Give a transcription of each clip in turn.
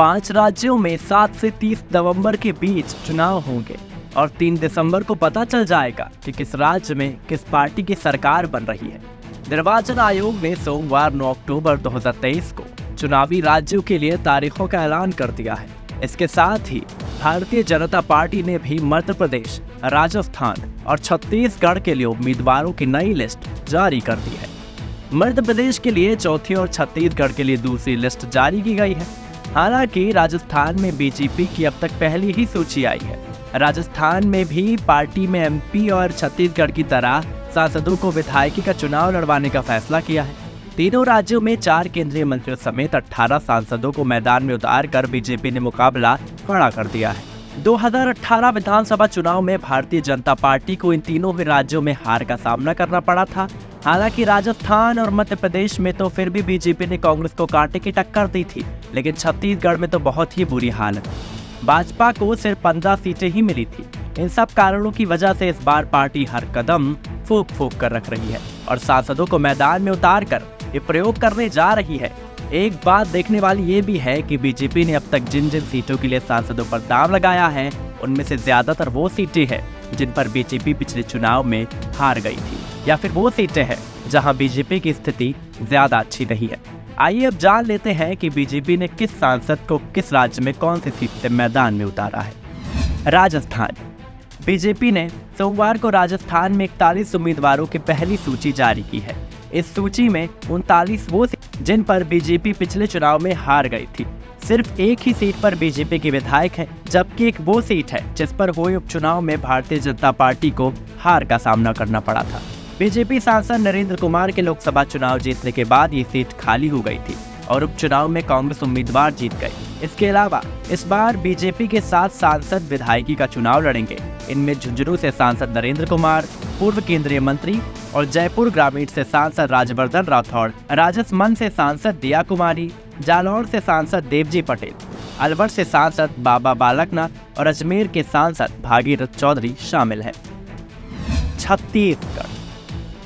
5 राज्यों में 7 से 30 नवंबर के बीच चुनाव होंगे और 3 दिसंबर को पता चल जाएगा कि किस राज्य में किस पार्टी की सरकार बन रही है। निर्वाचन आयोग ने सोमवार 9 अक्टूबर 2023 को चुनावी राज्यों के लिए तारीखों का ऐलान कर दिया है। इसके साथ ही भारतीय जनता पार्टी ने भी मध्य प्रदेश, राजस्थान और छत्तीसगढ़ के लिए उम्मीदवारों की नई लिस्ट जारी कर दी है। मध्य प्रदेश के लिए चौथी और छत्तीसगढ़ के लिए दूसरी लिस्ट जारी की गई है। हालांकि राजस्थान में बीजेपी की अब तक पहली ही सूची आई है। राजस्थान में भी पार्टी में एमपी और छत्तीसगढ़ की तरह सांसदों को विधायकी का चुनाव लड़वाने का फैसला किया है। तीनों राज्यों में 4 केंद्रीय मंत्रियों समेत 18 सांसदों को मैदान में उतार कर बीजेपी ने मुकाबला खड़ा कर दिया है। 2018 विधानसभा चुनाव में भारतीय जनता पार्टी को इन तीनों ही राज्यों में हार का सामना करना पड़ा था। हालांकि राजस्थान और मध्य प्रदेश में तो फिर भी बीजेपी ने कांग्रेस को कांटे की टक्कर दी थी, लेकिन छत्तीसगढ़ में तो बहुत ही बुरी हालत। भाजपा को सिर्फ 15 सीटें ही मिली थी। इन सब कारणों की वजह से इस बार पार्टी हर कदम फूंक फूंक कर रख रही है और सांसदों को मैदान में उतार कर ये प्रयोग करने जा रही है। एक बात देखने वाली ये भी है कि बीजेपी ने अब तक जिन जिन सीटों के लिए सांसदों पर दाव लगाया है, उनमें से ज्यादातर वो सीटें हैं जिन पर बीजेपी पिछले चुनाव में हार गई थी, या फिर वो सीटें हैं जहां बीजेपी की स्थिति ज्यादा अच्छी नहीं है। आइए अब जान लेते हैं कि बीजेपी ने किस सांसद को किस राज्य में कौन सी सीट से मैदान में उतारा है। राजस्थान। बीजेपी ने सोमवार को राजस्थान में 41 उम्मीदवारों की पहली सूची जारी की है। इस सूची में 39 वो जिन पर बीजेपी पिछले चुनाव में हार गई थी। सिर्फ एक ही सीट पर बीजेपी के विधायक हैं, जबकि एक वो सीट है जिस पर हुए उपचुनाव में भारतीय जनता पार्टी को हार का सामना करना पड़ा था। बीजेपी सांसद नरेंद्र कुमार के लोकसभा चुनाव जीतने के बाद ये सीट खाली हो गई थी और उपचुनाव में कांग्रेस उम्मीदवार जीत गई। इसके अलावा इस बार बीजेपी के 7 सांसद विधायकी का चुनाव लड़ेंगे। इनमें झुंझुनू से सांसद नरेंद्र कुमार, पूर्व केंद्रीय मंत्री, और जयपुर ग्रामीण से सांसद राजवर्धन राठौड़, राजसमंद से सांसद दिया कुमारी, जालौर से सांसद देवजी पटेल, अलवर से सांसद बाबा बालकनाथ और अजमेर के सांसद भागीरथ चौधरी शामिल हैं।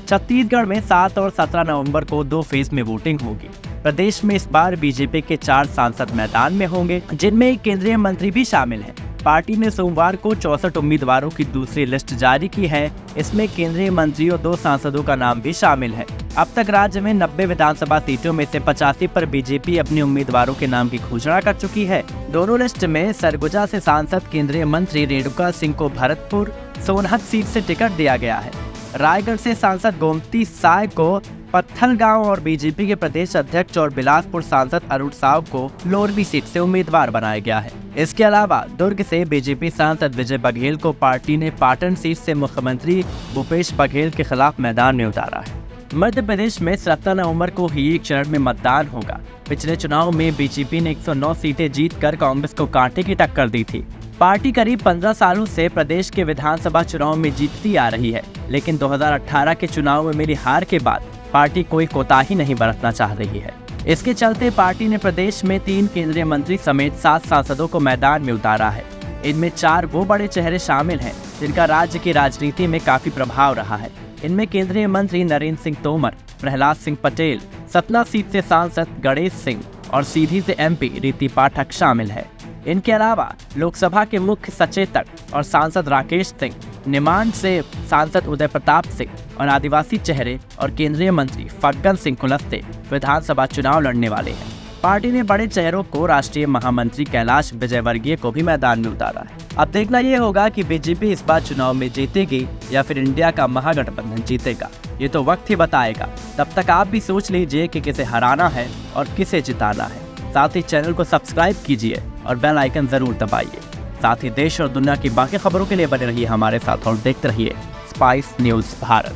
छत्तीसगढ़ में 7 और 17 नवंबर को 2 फेज में वोटिंग होगी। प्रदेश में इस बार बीजेपी के 4 सांसद मैदान में होंगे, जिनमें एक केंद्रीय मंत्री भी शामिल हैं। पार्टी ने सोमवार को 64 उम्मीदवारों की दूसरी लिस्ट जारी की है। इसमें केंद्रीय मंत्री और 2 सांसदों का नाम भी शामिल है। अब तक राज्य में 90 विधानसभा सीटों में से 85 पर बीजेपी अपने उम्मीदवारों के नाम की घोषणा कर चुकी है। दोनों लिस्ट में सरगुजा से सांसद केंद्रीय मंत्री रेणुका सिंह को भरतपुर सोनहत सीट से टिकट दिया गया है। रायगढ़ से सांसद गोमती साय को पत्थलगांव और बीजेपी के प्रदेश अध्यक्ष और बिलासपुर सांसद अरुण साव को लोरबी सीट से उम्मीदवार बनाया गया है। इसके अलावा दुर्ग से बीजेपी सांसद विजय बघेल को पार्टी ने पाटन सीट से मुख्यमंत्री भूपेश बघेल के खिलाफ मैदान में उतारा है। मध्य प्रदेश में 17 नवंबर को ही एक चरण में मतदान होगा। पिछले चुनाव में बीजेपी ने 109 सीटें जीतकर कांग्रेस को कांटे की टक्कर दी थी। पार्टी करीब 15 सालों से प्रदेश के विधानसभा चुनाव में जीतती आ रही है, लेकिन 2018 के चुनाव में मिली हार के बाद पार्टी कोई कोताही नहीं बरतना चाह रही है। इसके चलते पार्टी ने प्रदेश में 3 केंद्रीय मंत्री समेत 7 सांसदों को मैदान में उतारा है। इनमें 4 वो बड़े चेहरे शामिल हैं जिनका राज्य की राजनीति में काफी प्रभाव रहा है। इनमें केंद्रीय मंत्री नरेंद्र सिंह तोमर, प्रहलाद सिंह पटेल, सतना सीट से सांसद गणेश सिंह और सीधी से एमपी रीति पाठक शामिल है। इनके अलावा लोकसभा के मुख्य सचेतक और सांसद राकेश सिंह, निमाड़ से सांसद उदय प्रताप सिंह और आदिवासी चेहरे और केंद्रीय मंत्री फग्गन सिंह कुलस्ते विधानसभा चुनाव लड़ने वाले हैं। पार्टी ने बड़े चेहरों को राष्ट्रीय महामंत्री कैलाश विजयवर्गीय को भी मैदान में उतारा है। अब देखना ये होगा कि बीजेपी इस बार चुनाव में जीतेगी या फिर इंडिया का महागठबंधन जीतेगा। ये तो वक्त ही बताएगा। तब तक आप भी सोच लीजिए कि किसे हराना है और किसे जिताना है। साथ ही चैनल को सब्सक्राइब कीजिए और बेल आइकन जरूर दबाइए। साथ ही देश और दुनिया की बाकी खबरों के लिए बने रहिए हमारे साथ और देखते रहिए स्पाइस न्यूज़ भारत।